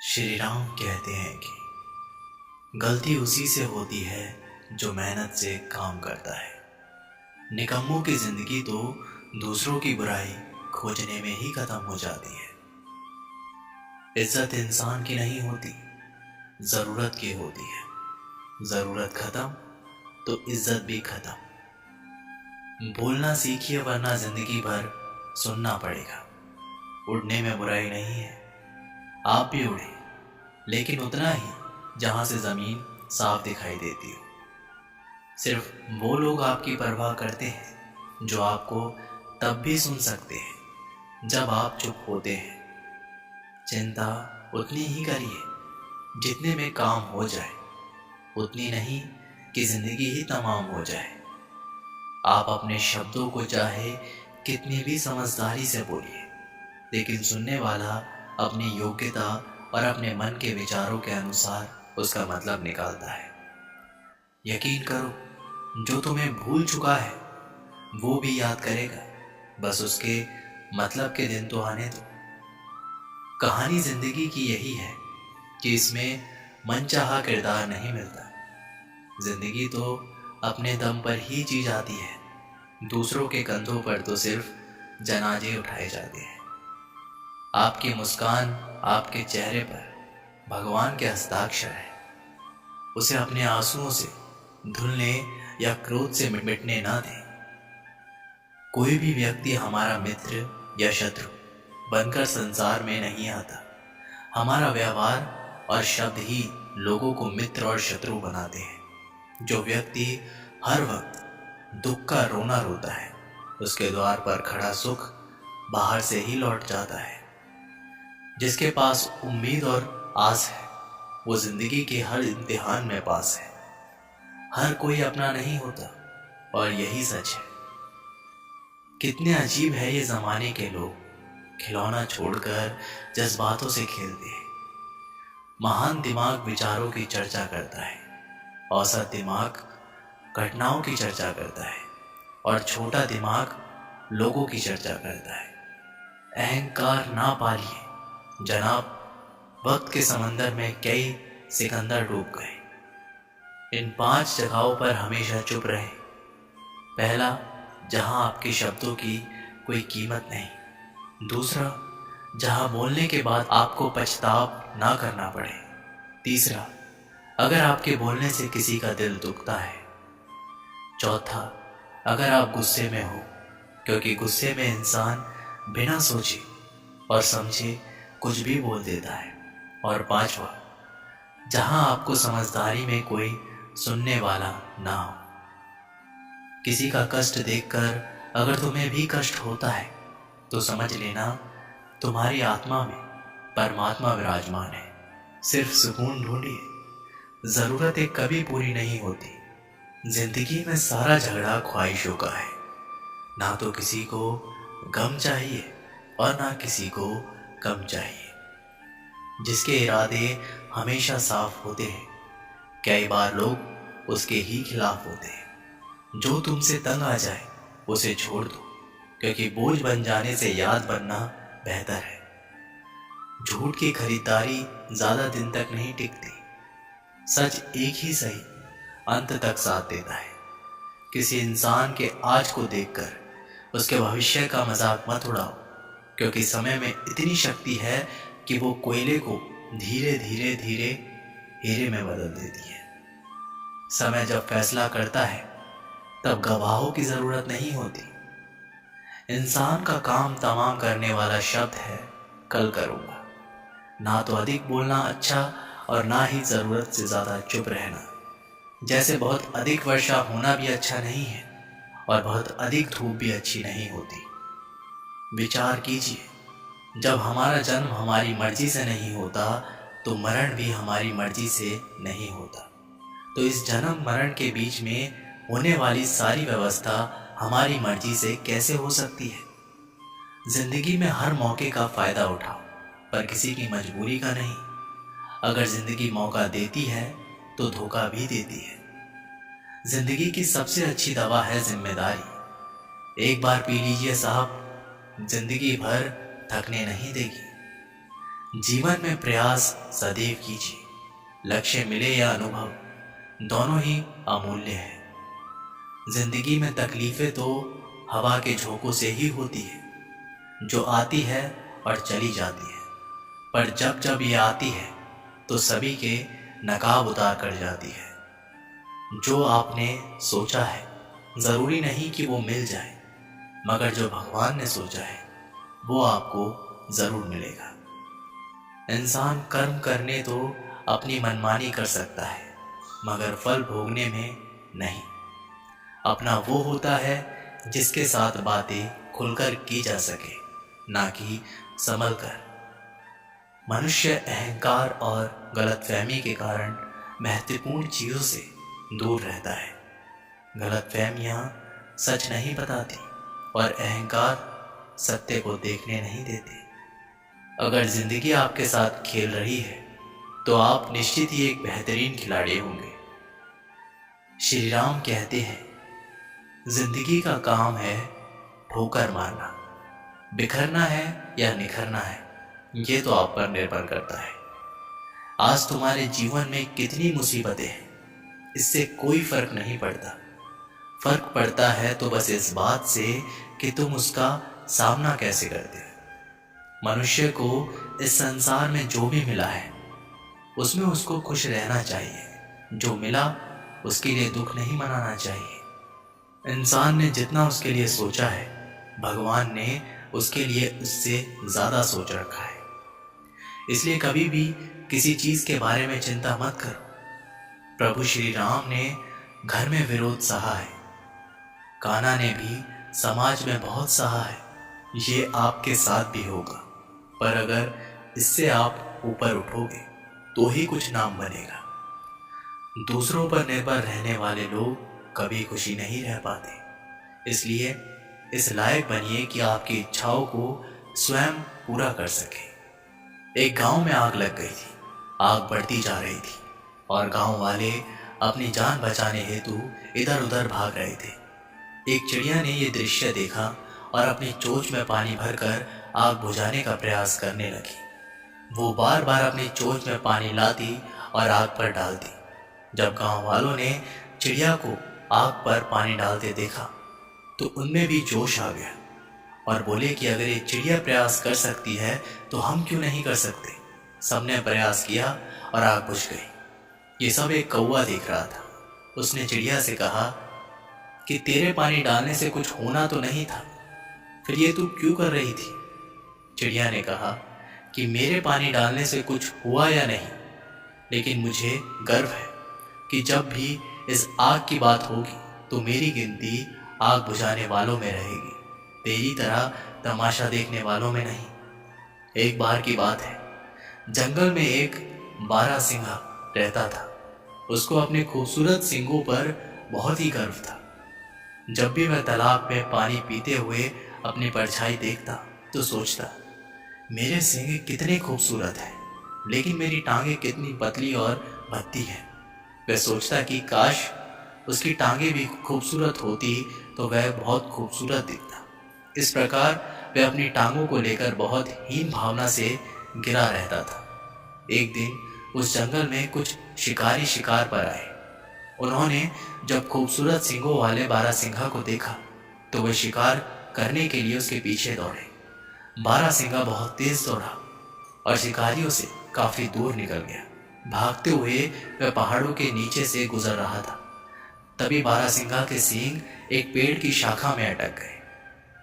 श्री राम कहते हैं कि गलती उसी से होती है जो मेहनत से काम करता है। निकम्मों की जिंदगी तो दूसरों की बुराई खोजने में ही खत्म हो जाती है। इज्जत इंसान की नहीं होती, जरूरत की होती है। जरूरत खत्म तो इज्जत भी खत्म। बोलना सीखिए वरना जिंदगी भर सुनना पड़ेगा। उड़ने में बुराई नहीं है, आप भी उड़े, लेकिन उतना ही जहां से जमीन साफ दिखाई देती हो। सिर्फ वो लोग आपकी परवाह करते हैं जो आपको तब भी सुन सकते हैं जब आप चुप होते हैं। चिंता उतनी ही करिए जितने में काम हो जाए, उतनी नहीं कि जिंदगी ही तमाम हो जाए। आप अपने शब्दों को चाहे कितनी भी समझदारी से बोलिए, लेकिन सुनने वाला अपनी योग्यता और अपने मन के विचारों के अनुसार उसका मतलब निकालता है। यकीन करो, जो तुम्हें भूल चुका है वो भी याद करेगा, बस उसके मतलब के दिन तो आने दो। कहानी जिंदगी की यही है कि इसमें मनचाहा किरदार नहीं मिलता। जिंदगी तो अपने दम पर ही जी जाती है, दूसरों के कंधों पर तो सिर्फ जनाजे उठाए जाते हैं। आपकी मुस्कान आपके चेहरे पर भगवान के हस्ताक्षर है। उसे अपने आंसुओं से धुलने या क्रोध से मिटने ना दें। कोई भी व्यक्ति हमारा मित्र या शत्रु बनकर संसार में नहीं आता। हमारा व्यवहार और शब्द ही लोगों को मित्र और शत्रु बनाते हैं। जो व्यक्ति हर वक्त दुख का रोना रोता है, उसके द्वार पर खड़ा सुख बाहर से ही लौट जाता है। जिसके पास उम्मीद और आस है, वो जिंदगी के हर इम्तिहान में पास है। हर कोई अपना नहीं होता और यही सच है। कितने अजीब है ये जमाने के लोग, खिलौना छोड़कर जज्बातों से खेलते हैं। महान दिमाग विचारों की चर्चा करता है, औसत दिमाग घटनाओं की चर्चा करता है और छोटा दिमाग लोगों की चर्चा करता है। अहंकार ना पालिए जनाब, वक्त के समंदर में कई सिकंदर डूब गए। इन 5 जगहों पर हमेशा चुप रहें। पहला, जहां आपके शब्दों की कोई कीमत नहीं। दूसरा, जहां बोलने के बाद आपको पछतावा ना करना पड़े। तीसरा, अगर आपके बोलने से किसी का दिल दुखता है। चौथा, अगर आप गुस्से में हो, क्योंकि गुस्से में इंसान बिना सोचे और समझे कुछ भी बोल देता है। और पांचवा, जहां आपको समझदारी में कोई सुनने वाला ना हो। किसी का कष्ट देखकर अगर तुम्हें भी कष्ट होता है तो समझ लेना तुम्हारी आत्मा में परमात्मा विराजमान है। सिर्फ सुकून ढूंढिए, जरूरतें कभी पूरी नहीं होती। जिंदगी में सारा झगड़ा ख्वाहिशों का है। ना तो किसी को गम चाहिए और ना किसी को कम चाहिए। जिसके इरादे हमेशा साफ होते हैं, कई बार लोग उसके ही खिलाफ होते हैं। जो तुमसे तंग आ जाए उसे छोड़ दो, क्योंकि बोझ बन जाने से याद बनना बेहतर है। झूठ की खरीदारी ज्यादा दिन तक नहीं टिकती। सच एक ही सही अंत तक साथ देता है। किसी इंसान के आज को देखकर उसके भविष्य का मजाक मत उड़ाओ, क्योंकि समय में इतनी शक्ति है कि वो कोयले को धीरे धीरे धीरे हीरे में बदल देती है। समय जब फैसला करता है तब गवाहों की जरूरत नहीं होती। इंसान का काम तमाम करने वाला शब्द है कल करूंगा। ना तो अधिक बोलना अच्छा और ना ही जरूरत से ज्यादा चुप रहना। जैसे बहुत अधिक वर्षा होना भी अच्छा नहीं है और बहुत अधिक धूप भी अच्छी नहीं होती। विचार कीजिए, जब हमारा जन्म हमारी मर्जी से नहीं होता तो मरण भी हमारी मर्जी से नहीं होता। तो इस जन्म मरण के बीच में होने वाली सारी व्यवस्था हमारी मर्जी से कैसे हो सकती है? जिंदगी में हर मौके का फायदा उठाओ, पर किसी की मजबूरी का नहीं। अगर जिंदगी मौका देती है तो धोखा भी देती है। जिंदगी की सबसे अच्छी दवा है जिम्मेदारी। एक बार पी लीजिए साहब, जिंदगी भर थकने नहीं देगी। जीवन में प्रयास सदैव कीजिए। लक्ष्य मिले या अनुभव, दोनों ही अमूल्य है। जिंदगी में तकलीफें तो हवा के झोंकों से ही होती है, जो आती है और चली जाती है। पर जब जब ये आती है तो सभी के नकाब उतार कर जाती है। जो आपने सोचा है जरूरी नहीं कि वो मिल जाए, मगर जो भगवान ने सोचा है वो आपको जरूर मिलेगा। इंसान कर्म करने तो अपनी मनमानी कर सकता है, मगर फल भोगने में नहीं। अपना वो होता है जिसके साथ बातें खुलकर की जा सके, ना कि संभल कर। मनुष्य अहंकार और गलतफहमी के कारण महत्वपूर्ण चीजों से दूर रहता है। गलतफहमियां सच नहीं बताती और अहंकार सत्य को देखने नहीं देते। अगर जिंदगी आपके साथ खेल रही है तो आप निश्चित ही एक बेहतरीन खिलाड़ी होंगे। श्री राम कहते हैं, जिंदगी का काम है ठोकर मारना, बिखरना है या निखरना है ये तो आप पर निर्भर करता है। आज तुम्हारे जीवन में कितनी मुसीबतें हैं, इससे कोई फर्क नहीं पड़ता। फर्क पड़ता है तो बस इस बात से कि तुम उसका सामना कैसे करते हो। मनुष्य को इस संसार में जो भी मिला है उसमें उसको खुश रहना चाहिए। जो मिला उसके लिए दुख नहीं मनाना चाहिए। इंसान ने जितना उसके लिए सोचा है, भगवान ने उसके लिए उससे ज्यादा सोच रखा है। इसलिए कभी भी किसी चीज के बारे में चिंता मत करो। प्रभु श्री राम ने घर में विरोध सहा है, कान्हा ने भी समाज में बहुत सहा है। ये आपके साथ भी होगा, पर अगर इससे आप ऊपर उठोगे तो ही कुछ नाम बनेगा। दूसरों पर निर्भर रहने वाले लोग कभी खुशी नहीं रह पाते। इसलिए इस लायक बनिए कि आपकी इच्छाओं को स्वयं पूरा कर सके। एक गांव में आग लग गई थी। आग बढ़ती जा रही थी और गांव वाले अपनी जान बचाने हेतु इधर उधर भाग रहे थे। एक चिड़िया ने यह दृश्य देखा और अपनी चोंच में पानी भरकर आग बुझाने का प्रयास करने लगी। वो बार बार अपनी चोंच में पानी लाती और आग पर डालती। जब गांव वालों ने चिड़िया को आग पर पानी डालते देखा तो उनमें भी जोश आ गया और बोले कि अगर ये चिड़िया प्रयास कर सकती है तो हम क्यों नहीं कर सकते। सबने प्रयास किया और आग बुझ गई। ये सब एक कौवा देख रहा था। उसने चिड़िया से कहा कि तेरे पानी डालने से कुछ होना तो नहीं था, फिर ये तू क्यों कर रही थी। चिड़िया ने कहा कि मेरे पानी डालने से कुछ हुआ या नहीं, लेकिन मुझे गर्व है कि जब भी इस आग की बात होगी तो मेरी गिनती आग बुझाने वालों में रहेगी, तेरी तरह तमाशा देखने वालों में नहीं। एक बार की बात है, जंगल में एक बारहसिंघा रहता था। उसको अपने खूबसूरत सींगों पर बहुत ही गर्व था। जब भी वह तालाब में पानी पीते हुए अपनी परछाई देखता तो सोचता, मेरे सींग कितने खूबसूरत हैं, लेकिन मेरी टांगें कितनी पतली और भद्दी हैं। वह सोचता कि काश उसकी टांगें भी खूबसूरत होती तो वह बहुत खूबसूरत दिखता। इस प्रकार वह अपनी टांगों को लेकर बहुत हीन भावना से गिरा रहता था। एक दिन उस जंगल में कुछ शिकारी शिकार पर आए। उन्होंने जब खूबसूरत सींगों वाले बारहसिंघा को देखा तो वे शिकार करने के लिए उसके पीछे दौड़े। बारहसिंघा बहुत तेज दौड़ा और शिकारियों से काफी दूर निकल गया। भागते हुए वह पहाड़ों के नीचे से गुजर रहा था। तभी बारहसिंघा के सींग एक पेड़ की शाखा में अटक गए।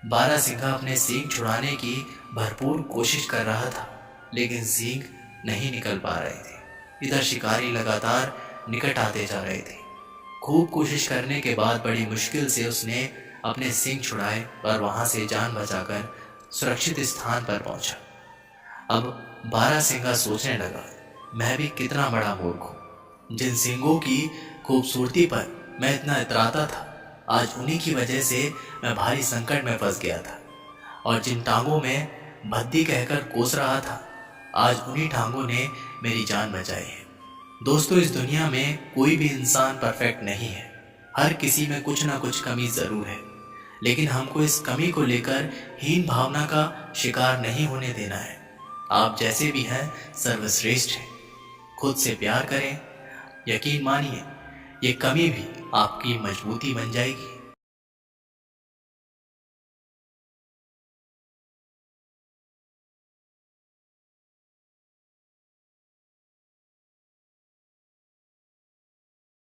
बारहसिंघा अपने सींग छुड़ाने की भरपूर कोशिश कर रहा था, लेकिन सींग नहीं निकल पा रहे थे। इधर शिकारी लगातार निकट आते जा रहे थे। खूब कोशिश करने के बाद बड़ी मुश्किल से उसने अपने सींग छुड़ाए और वहां से जान बचाकर सुरक्षित स्थान पर पहुंचा। अब बारहसिंघा सोचने लगा, मैं भी कितना बड़ा मूर्ख हूं। जिन सींगों की खूबसूरती पर मैं इतना इतराता था, आज उन्हीं की वजह से मैं भारी संकट में फंस गया था। और जिन टांगों में भद्दी कहकर कोस रहा था, आज उन्हीं टांगों ने मेरी जान बचाई है। दोस्तों, इस दुनिया में कोई भी इंसान परफेक्ट नहीं है। हर किसी में कुछ ना कुछ कमी जरूर है, लेकिन हमको इस कमी को लेकर हीन भावना का शिकार नहीं होने देना है, आप जैसे भी हैं सर्वश्रेष्ठ हैं। खुद से प्यार करें। यकीन मानिए ये कमी भी आपकी मजबूती बन जाएगी।